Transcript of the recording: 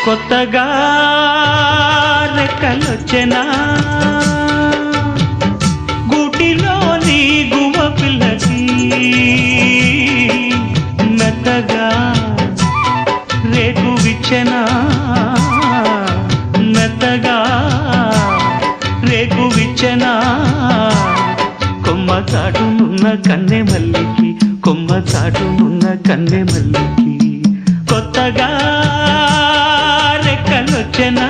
కొత్తగా రెక్కలొచ్చెనా గూటిలోని గువ్వ పిల్లకి మెత్తగా రేకు విచ్చెనా మెత్తగా రేకు విచ్చెనా కొమ్మ చాటునున్న కన్నె మల్లికి కొమ్మ చాటునున్న కన్నె మల్లికి కొత్తగా రెక్కలొచ్చెనా